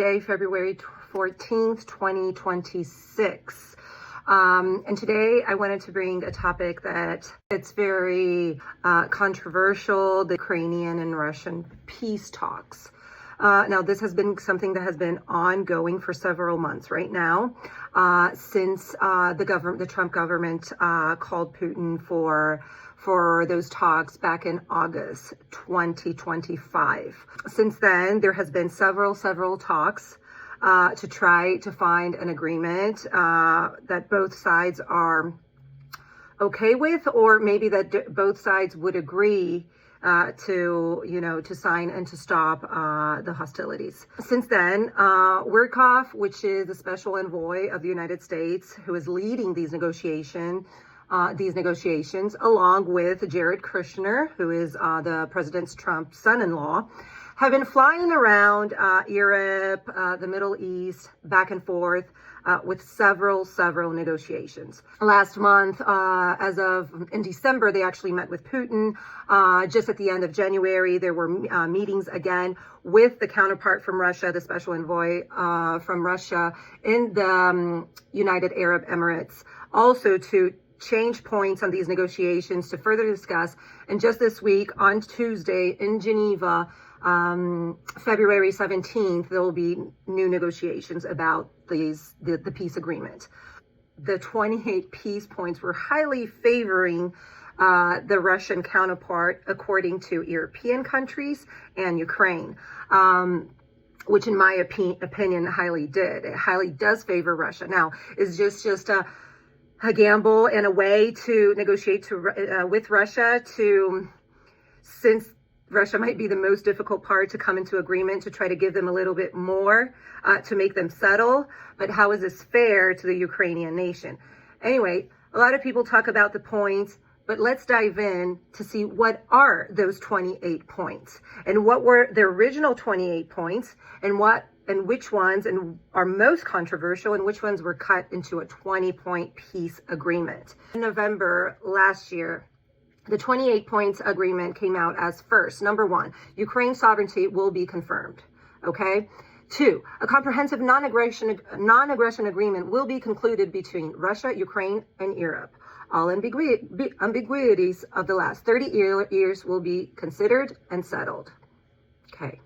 Today, February 14th, 2026. And today I wanted to bring a topic that it's very controversial, the Ukrainian and Russian peace talks. Now, this has been something that has been ongoing for several months right now, since the Trump government called Putin for those talks back in August 2025. Since then, there has been several talks to try to find an agreement that both sides are okay with, or maybe that both sides would agree to sign and to stop the hostilities. Since then, Wierkow, which is the special envoy of the United States, who is leading these negotiations, along with Jared Kushner, who is the President Trump's son-in-law, have been flying around Europe, the Middle East, back and forth with several negotiations. Last month, in December, they actually met with Putin. Just at the end of January, there were meetings again with the counterpart from Russia, the special envoy from Russia in the United Arab Emirates, also to change points on these negotiations to further discuss. And just this week, on Tuesday in Geneva, February 17th, there will be new negotiations about the peace agreement. The 28 peace points were highly favoring the Russian counterpart, according to European countries and Ukraine, which in my opinion highly did. It highly does favor Russia. Now, it's just a gamble and a way to negotiate with Russia since Russia might be the most difficult part to come into agreement, to try to give them a little bit more to make them settle. But how is this fair to the Ukrainian nation? Anyway, a lot of people talk about the points, but let's dive in to see what are those 28 points and what were the original 28 points and which ones are most controversial and which ones were cut into a 20-point peace agreement. In November last year, the 28 points agreement came out as first. Number one, Ukraine's sovereignty will be confirmed. Okay. 2, a comprehensive non-aggression agreement will be concluded between Russia, Ukraine, and Europe. All ambiguities of the last 30 years will be considered and settled. Okay.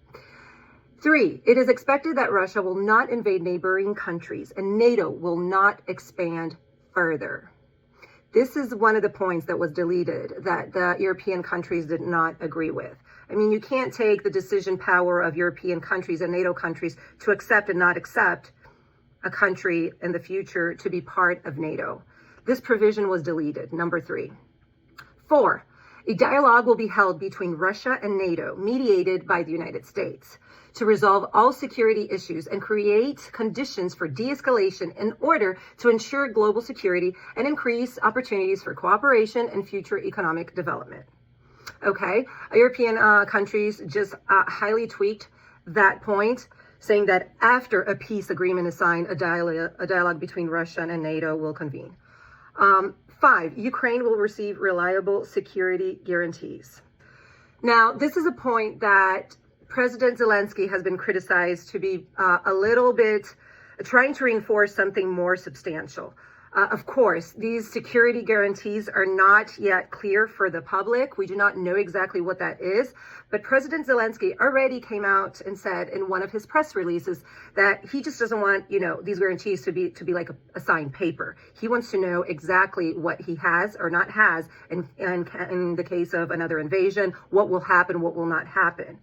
3, it is expected that Russia will not invade neighboring countries and NATO will not expand further. This is one of the points that was deleted that the European countries did not agree with. I mean, you can't take the decision power of European countries and NATO countries to accept and not accept a country in the future to be part of NATO. This provision was deleted. Number 3. 4, a dialogue will be held between Russia and NATO, mediated by the United States, to resolve all security issues and create conditions for de-escalation in order to ensure global security and increase opportunities for cooperation and future economic development. Okay, European countries just highly tweaked that point, saying that after a peace agreement is signed, a dialogue between Russia and NATO will convene. 5, Ukraine will receive reliable security guarantees. Now, this is a point that President Zelensky has been criticized to be a little bit trying to reinforce something more substantial. Of course, these security guarantees are not yet clear for the public. We do not know exactly what that is, but President Zelensky already came out and said in one of his press releases that he just doesn't want, these guarantees to be like a signed paper. He wants to know exactly what he has or not has, and in the case of another invasion, what will happen, what will not happen.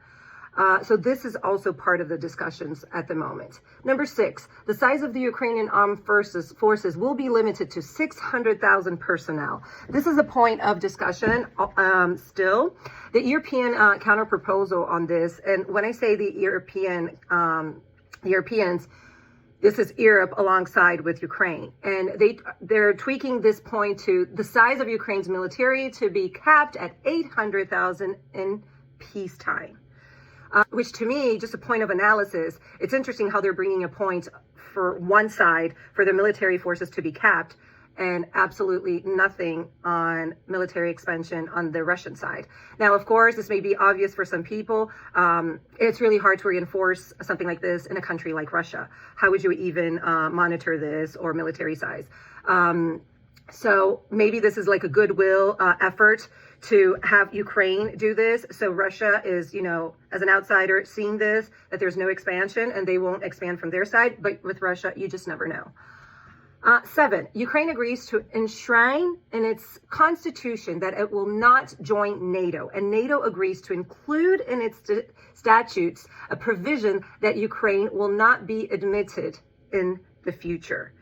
So this is also part of the discussions at the moment. Number 6, the size of the Ukrainian armed forces will be limited to 600,000 personnel. This is a point of discussion still. The European counter-proposal on this, and when I say the Europeans, this is Europe alongside with Ukraine. And they're tweaking this point to the size of Ukraine's military to be capped at 800,000 in peacetime. Which to me, just a point of analysis, it's interesting how they're bringing a point for one side for the military forces to be capped and absolutely nothing on military expansion on the Russian side. Now, of course, this may be obvious for some people. It's really hard to reinforce something like this in a country like Russia. How would you even monitor this or military size? So maybe this is like a goodwill effort to have Ukraine do this. So Russia is, as an outsider, seeing this, that there's no expansion and they won't expand from their side. But with Russia, you just never know. 7, Ukraine agrees to enshrine in its constitution that it will not join NATO, and NATO agrees to include in its statutes a provision that Ukraine will not be admitted in the future,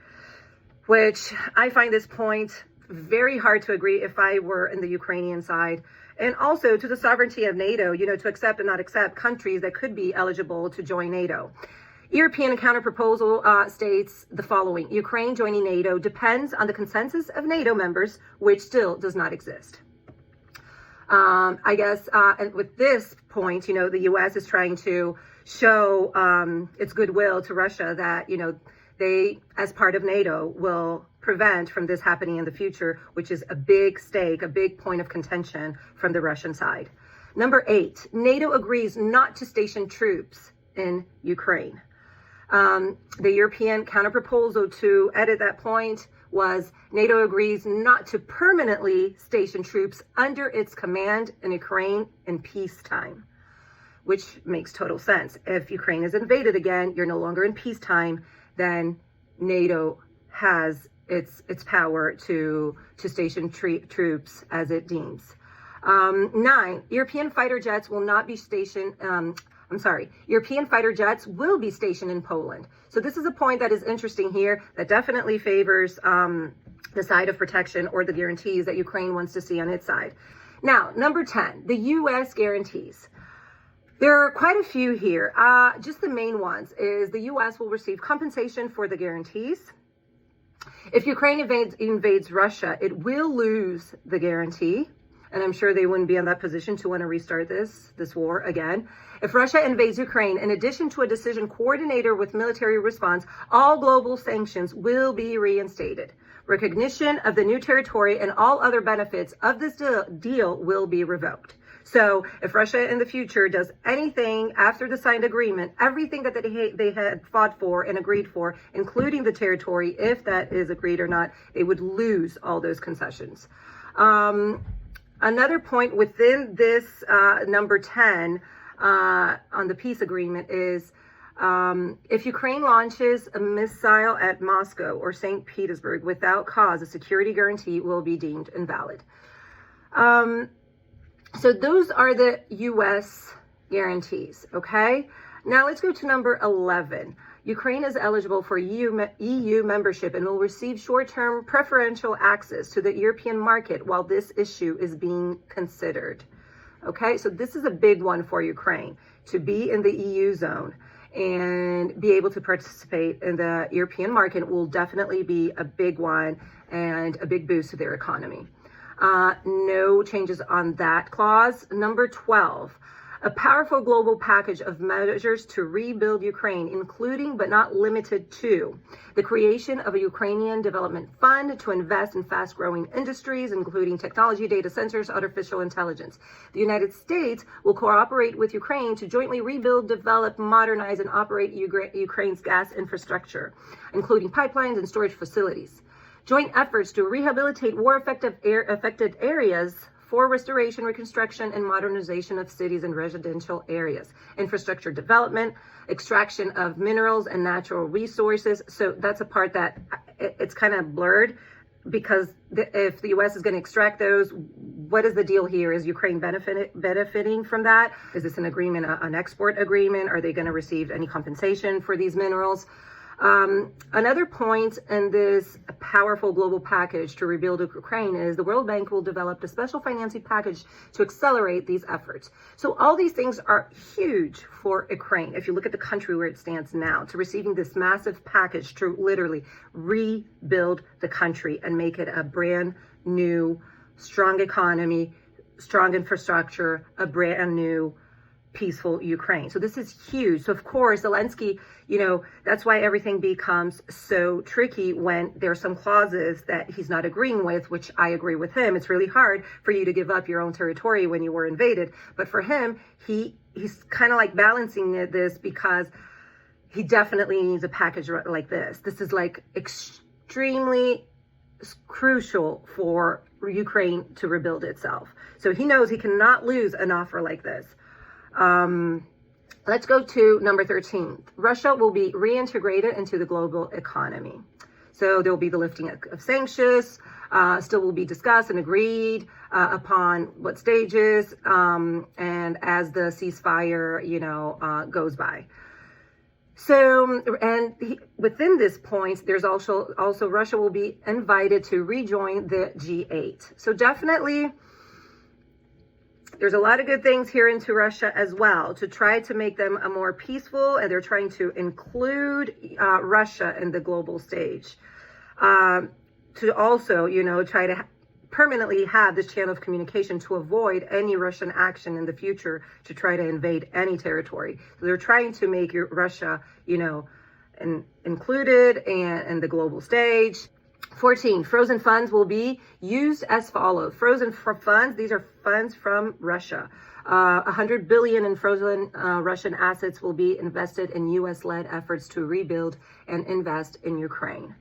which I find this point very hard to agree if I were in the Ukrainian side. And also to the sovereignty of NATO, to accept and not accept countries that could be eligible to join NATO. European counterproposal states the following: Ukraine joining NATO depends on the consensus of NATO members, which still does not exist. I guess, and with this point, the U.S. is trying to show its goodwill to Russia that, they, as part of NATO, will prevent from this happening in the future, which is a big stake, a big point of contention from the Russian side. Number 8, NATO agrees not to station troops in Ukraine. The European counterproposal to edit that point was NATO agrees not to permanently station troops under its command in Ukraine in peacetime, which makes total sense. If Ukraine is invaded again, you're no longer in peacetime, then NATO has its power to station troops as it deems. 9, European fighter jets will not be stationed. European fighter jets will be stationed in Poland. So this is a point that is interesting here that definitely favors the side of protection or the guarantees that Ukraine wants to see on its side. Now, number 10, the U.S. guarantees. There are quite a few here. Just the main ones is the U.S. will receive compensation for the guarantees. If Ukraine invades Russia, it will lose the guarantee. And I'm sure they wouldn't be in that position to want to restart this war again. If Russia invades Ukraine, in addition to a decision coordinator with military response, all global sanctions will be reinstated. Recognition of the new territory and all other benefits of this deal will be revoked. So if Russia in the future does anything after the signed agreement, everything that they had fought for and agreed for, including the territory, if that is agreed or not, they would lose all those concessions. Another point within this number 10 on the peace agreement is if Ukraine launches a missile at Moscow or St. Petersburg without cause, a security guarantee will be deemed invalid. So those are the U.S. guarantees, okay? Now let's go to number 11. Ukraine is eligible for EU membership and will receive short-term preferential access to the European market while this issue is being considered. Okay, so this is a big one for Ukraine, to be in the EU zone and be able to participate in the European market will definitely be a big one and a big boost to their economy. No changes on that clause. Number 12. A powerful global package of measures to rebuild Ukraine, including but not limited to the creation of a Ukrainian development fund to invest in fast-growing industries, including technology, data centers, artificial intelligence. The United States will cooperate with Ukraine to jointly rebuild, develop, modernize, and operate Ukraine's gas infrastructure, including pipelines and storage facilities. Joint efforts to rehabilitate war-affected areas for restoration, reconstruction, and modernization of cities and residential areas, infrastructure development, extraction of minerals and natural resources. So that's a part that it's kind of blurred because if the U.S. is going to extract those, what is the deal here? Is Ukraine benefiting from that? Is this an agreement, an export agreement? Are they going to receive any compensation for these minerals? Another point in this powerful global package to rebuild Ukraine is the World Bank will develop a special financing package to accelerate these efforts. So all these things are huge for Ukraine. If you look at the country where it stands now, to receiving this massive package to literally rebuild the country and make it a brand new, strong economy, strong infrastructure, a brand new peaceful Ukraine. So this is huge. So of course, Zelensky, that's why everything becomes so tricky when there's some clauses that he's not agreeing with, which I agree with him. It's really hard for you to give up your own territory when you were invaded. But for him, he's kind of like balancing this because he definitely needs a package like this. This is like extremely crucial for Ukraine to rebuild itself. So he knows he cannot lose an offer like this. Let's go to number 13. Russia will be reintegrated into the global economy. So there will be the lifting of sanctions, still will be discussed and agreed upon what stages, and as the ceasefire, goes by. So, and within this point, there's also Russia will be invited to rejoin the G8. So definitely, there's a lot of good things here into Russia as well to try to make them a more peaceful, and they're trying to include Russia in the global stage. To also, try to permanently have this channel of communication to avoid any Russian action in the future to try to invade any territory. So they're trying to make Russia, included and the global stage. 14, frozen funds will be used as follows. Frozen funds, these are funds from Russia. 100 billion in frozen Russian assets will be invested in U.S.-led efforts to rebuild and invest in Ukraine.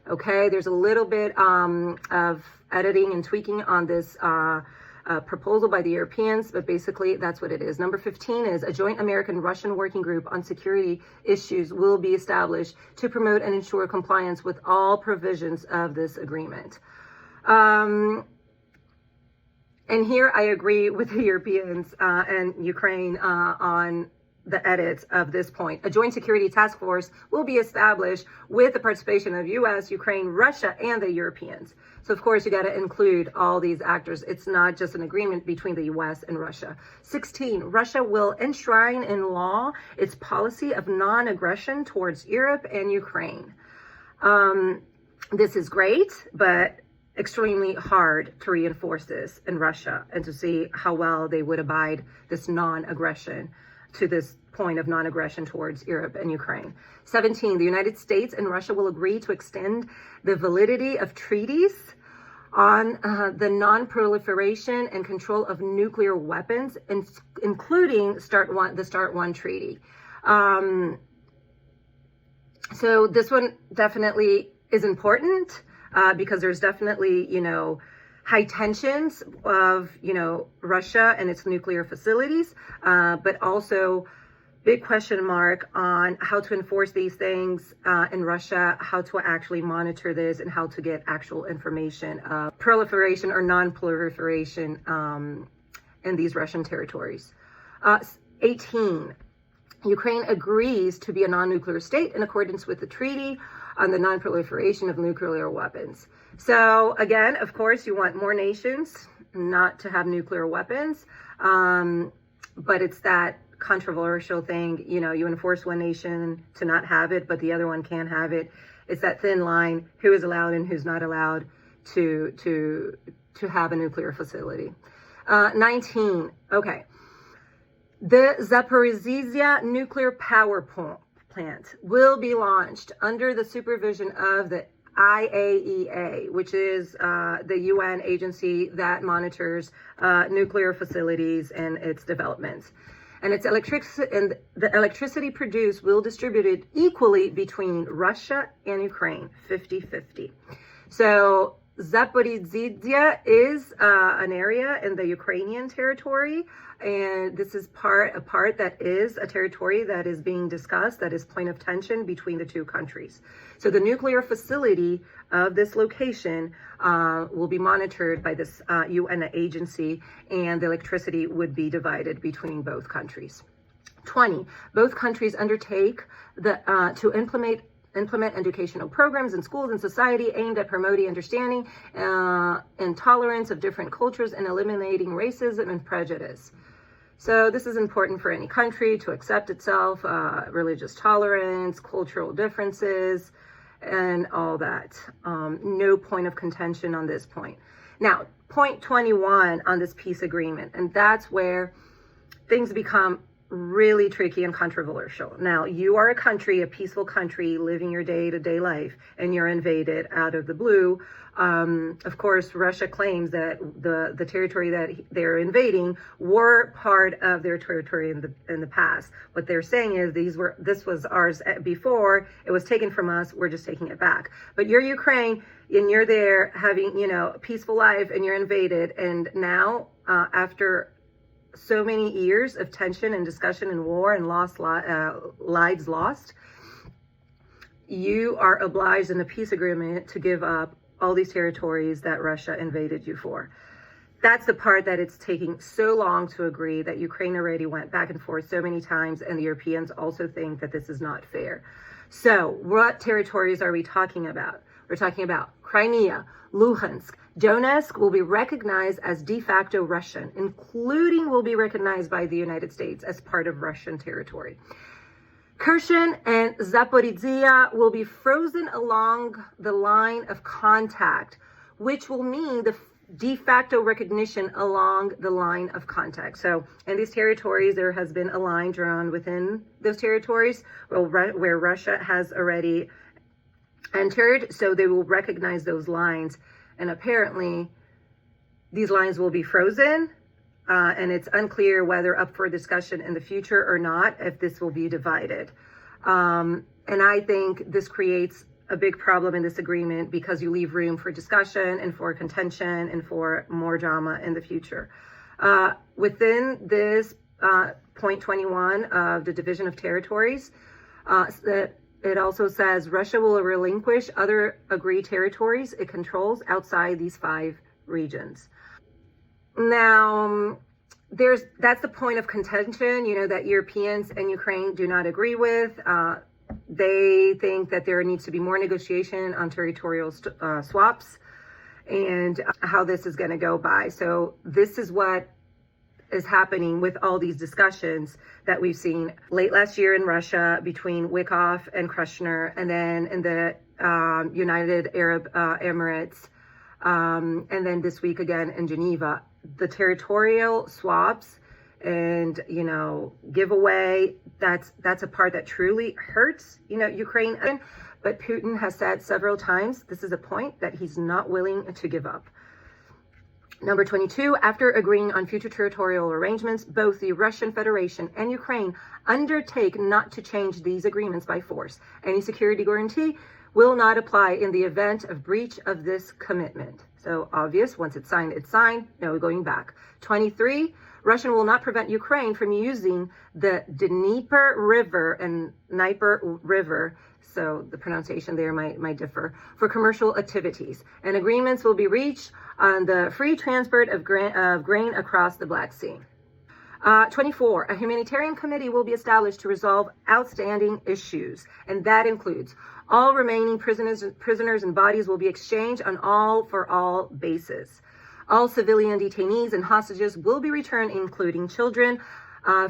Okay, there's a little bit of editing and tweaking on this proposal by the Europeans, but basically that's what it is. Number 15 is a joint American-Russian working group on security issues will be established to promote and ensure compliance with all provisions of this agreement. And here I agree with the Europeans and Ukraine on the edits of this point. A joint security task force will be established with the participation of U.S., Ukraine, Russia, and the Europeans. So of course you got to include all these actors. It's not just an agreement between the U.S. and Russia. 16, Russia will enshrine in law its policy of non-aggression towards Europe and Ukraine. This is great, but extremely hard to reinforce this in Russia and to see how well they would abide this non-aggression to this point of non-aggression towards Europe and Ukraine. 17, the United States and Russia will agree to extend the validity of treaties on the non-proliferation and control of nuclear weapons, including the START 1 treaty. So this one definitely is important because there's definitely, high tensions of, Russia and its nuclear facilities, but also big question mark on how to enforce these things in Russia, how to actually monitor this, and how to get actual information of proliferation or non-proliferation in these Russian territories. 18, Ukraine agrees to be a non-nuclear state in accordance with the treaty on the non-proliferation of nuclear weapons. So again, of course, you want more nations not to have nuclear weapons, but it's that controversial thing, you enforce one nation to not have it, but the other one can have it. It's that thin line, who is allowed and who's not allowed to have a nuclear facility. 19, okay. The Zaporizhzhia nuclear power plant will be launched under the supervision of the IAEA, which is the UN agency that monitors nuclear facilities and its developments. And the electricity produced will distribute it equally between Russia and Ukraine, 50-50. So Zaporizhzhia is an area in the Ukrainian territory, and this is a part that is a territory that is being discussed, that is point of tension between the two countries. So the nuclear facility of this location will be monitored by this UN agency, and the electricity would be divided between both countries. 20, both countries undertake to implement educational programs in schools and society aimed at promoting understanding and tolerance of different cultures and eliminating racism and prejudice. So this is important for any country to accept itself, religious tolerance, cultural differences, and all that. No point of contention on this point. Now, point 21 on this peace agreement, and that's where things become really tricky and controversial. Now, you are a country, a peaceful country, living your day-to-day life, and you're invaded out of the blue. Of course, Russia claims that the territory that they're invading were part of their territory in the past. What they're saying is this was ours before, it was taken from us, we're just taking it back. But you're Ukraine, and you're there having, a peaceful life, and you're invaded, and now after so many years of tension and discussion and war and lives lost, you are obliged in a peace agreement to give up all these territories that Russia invaded you for. That's the part that it's taking so long to agree, that Ukraine already went back and forth so many times, and the Europeans also think that this is not fair. So what territories are we talking about? We're talking about Crimea, Luhansk, Donetsk will be recognized as de facto Russian, including will be recognized by the United States as part of Russian territory. Kherson and Zaporizhia will be frozen along the line of contact, which will mean the de facto recognition along the line of contact. So in these territories, there has been a line drawn within those territories where Russia has already entered, so they will recognize those lines. And apparently, these lines will be frozen, and it's unclear whether up for discussion in the future or not, if this will be divided. And I think this creates a big problem in this agreement, because you leave room for discussion and for contention and for more drama in the future. Within this point 21 of the division of territories, it also says Russia will relinquish other agreed territories it controls outside these 5 regions. Now, that's the point of contention, that Europeans and Ukraine do not agree with. They think that there needs to be more negotiation on territorial swaps and how this is going to go by. So this is what is happening with all these discussions that we've seen late last year in Russia between Wickoff and Kushner, and then in the United Arab Emirates, and then this week again in Geneva. The territorial swaps and, giveaway, that's a part that truly hurts, Ukraine. But Putin has said several times, this is a point that he's not willing to give up. Number 22, after agreeing on future territorial arrangements, both the Russian Federation and Ukraine undertake not to change these agreements by force. Any security guarantee will not apply in the event of breach of this commitment. So obvious, once it's signed, no going back. 23, Russia will not prevent Ukraine from using the Dnieper River and Dnieper River, so the pronunciation there might differ, for commercial activities. And agreements will be reached on the free transport of grain across the Black Sea. 24, a humanitarian committee will be established to resolve outstanding issues, and that includes all remaining prisoners and bodies will be exchanged on all-for-all basis. All civilian detainees and hostages will be returned, including children.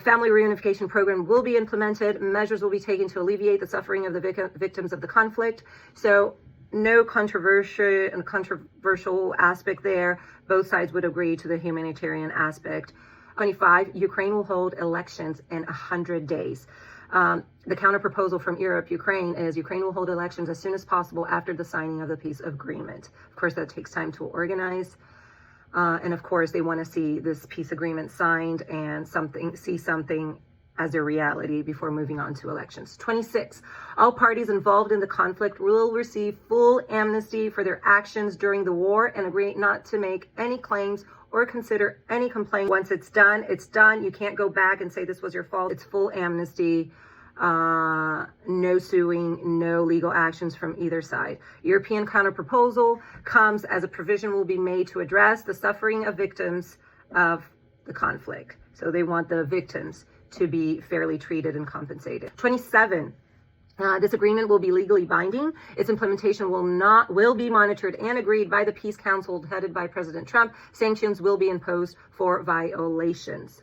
Family reunification program will be implemented. Measures will be taken to alleviate the suffering of the victims of the conflict. So no controversial aspect there. Both sides would agree to the humanitarian aspect. 25, Ukraine will hold elections in 100 days. The counter proposal from Europe, Ukraine, is Ukraine will hold elections as soon as possible after the signing of the peace agreement. Of course, that takes time to organize. And of course, they want to see this peace agreement signed and see something as a reality before moving on to elections. 26, all parties involved in the conflict will receive full amnesty for their actions during the war and agree not to make any claims or consider any complaint. Once it's done, it's done. You can't go back and say this was your fault. It's full amnesty. No suing, no legal actions from either side. European counterproposal comes as a provision will be made to address the suffering of victims of the conflict. So they want the victims to be fairly treated and compensated. 27. This agreement will be legally binding. Its implementation will be monitored and agreed by the Peace Council headed by President Trump. Sanctions will be imposed for violations.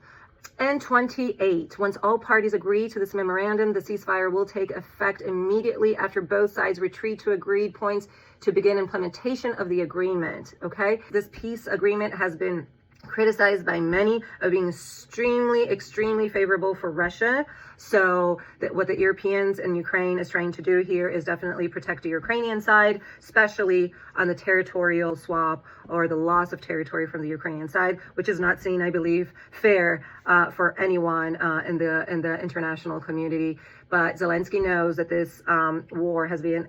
And 28, once all parties agree to this memorandum, the ceasefire will take effect immediately after both sides retreat to agreed points to begin implementation of the agreement, okay? This peace agreement has been criticized by many of being extremely favorable for Russia. So that what the Europeans and Ukraine is trying to do here is definitely protect the Ukrainian side, especially on the territorial swap or the loss of territory from the Ukrainian side, which is not seen, I believe, fair for anyone in the international community. But Zelensky knows that this war has been